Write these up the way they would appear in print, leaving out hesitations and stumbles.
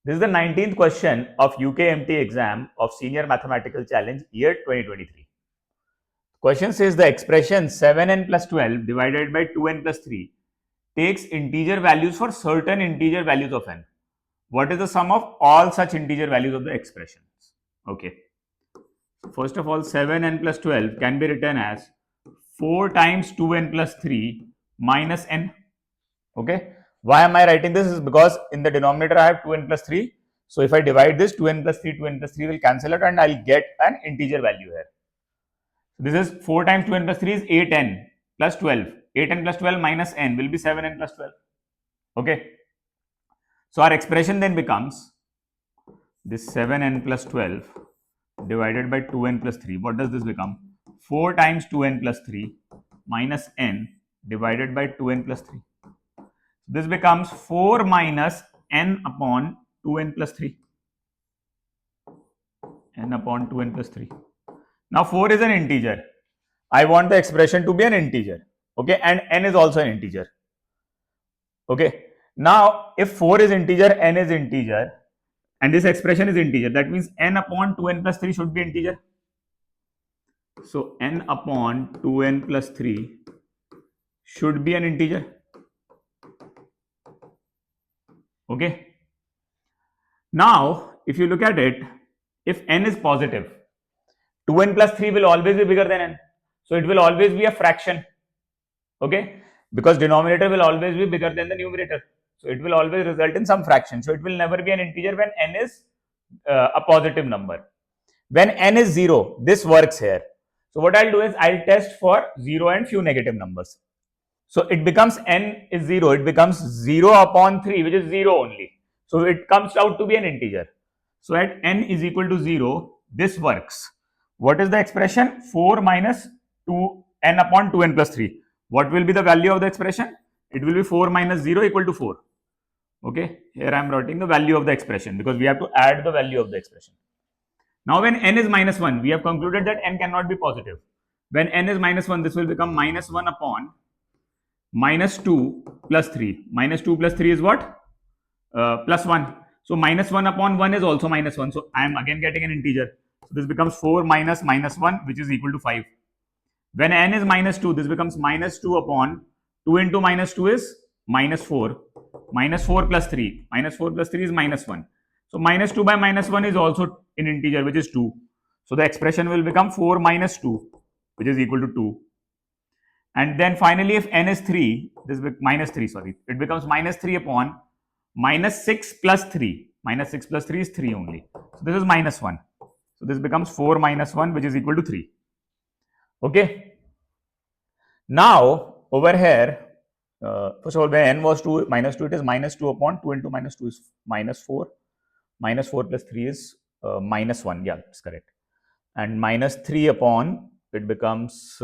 This is the 19th question of UKMT exam of Senior Mathematical Challenge year 2023. Question says the expression 7n plus 12 divided by 2n plus 3 takes integer values for certain integer values of n. What is the sum of all such integer values of the expressions? Okay. First of all, 7n plus 12 can be written as 4 times 2n plus 3 minus n. Okay. Why am I writing this? Is because in the denominator I have 2n plus 3. So if I divide this, 2n plus 3 will cancel out and I'll get an integer value here. This is 4 times 2n plus 3 is 8n plus 12. 8n plus 12 minus n will be 7n plus 12. Okay. So our expression then becomes this 7n plus 12 divided by 2n plus 3. What does this become? 4 times 2n plus 3 minus n divided by 2n plus 3. This becomes 4 minus n upon 2n plus 3. n upon 2n plus 3. Now 4 is an integer. I want the expression to be an integer. Okay, and n is also an integer. Okay, now if 4 is integer, n is integer, and this expression is integer, that means n upon 2n plus 3 should be integer. So n upon 2n plus 3 should be an integer. Okay. Now, if you look at it, if n is positive, 2n plus 3 will always be bigger than n. So it will always be a fraction. Okay. Because denominator will always be bigger than the numerator. So it will always result in some fraction. So it will never be an integer when n is a positive number. When n is 0, this works here. So what I'll do is I'll test for 0 and few negative numbers. So it becomes n is 0, it becomes 0 upon 3, which is 0 only. So it comes out to be an integer. So at n is equal to 0, this works. What is the expression? 4 minus 2 n upon 2n plus 3. What will be the value of the expression? It will be 4 minus 0 equal to 4. Okay, here I am writing the value of the expression because we have to add the value of the expression. Now when n is minus 1, we have concluded that n cannot be positive. When n is minus 1, this will become minus 1 upon minus 2 plus 3. Minus 2 plus 3 is what? Plus 1. So minus 1 upon 1 is also minus 1. So I am again getting an integer. So this becomes 4 minus minus 1, which is equal to 5. When n is minus 2, this becomes minus 2 upon 2 into minus 2 is minus 4. Minus 4 plus 3. Minus 4 plus 3 is minus 1. So minus 2 by minus 1 is also an integer, which is 2. So the expression will become 4 minus 2, which is equal to 2. And then finally, if n is 3, this minus 3, sorry, it becomes minus 3 upon minus 6 plus 3. Minus 6 plus 3 is 3 only. So this is minus 1. So this becomes 4 minus 1, which is equal to 3. Okay. Now, over here, first of all, when n was 2, minus 2, it is minus 2 upon 2 into minus 2 is minus 4. Minus 4 plus 3 is minus 1. Yeah, that's correct. And minus 3 upon, it becomes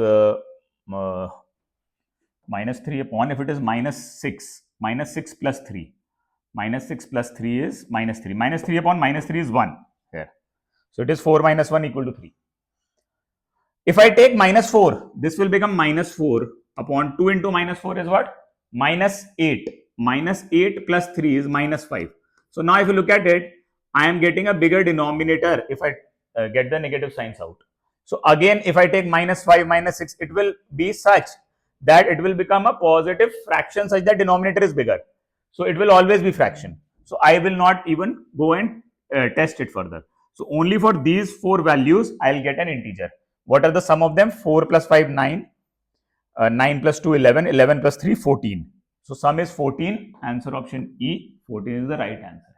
minus 3 upon, if it is minus 6 plus 3. Minus 6 plus 3 is minus 3. Minus 3 upon minus 3 is 1 here. So it is 4 minus 1 equal to 3. If I take minus 4, this will become minus 4 upon 2 into minus 4 is what? Minus 8. Minus 8 plus 3 is minus 5. So now if you look at it, I am getting a bigger denominator if I get the negative signs out. So again, if I take minus 5, minus 6, it will be such that it will become a positive fraction such that denominator is bigger. So it will always be fraction. So I will not even go and test it further. So only for these 4 values, I will get an integer. What are the sum of them? 4 plus 5, 9. 9 plus 2, 11. 11 plus 3, 14. So sum is 14. Answer option E, 14 is the right answer.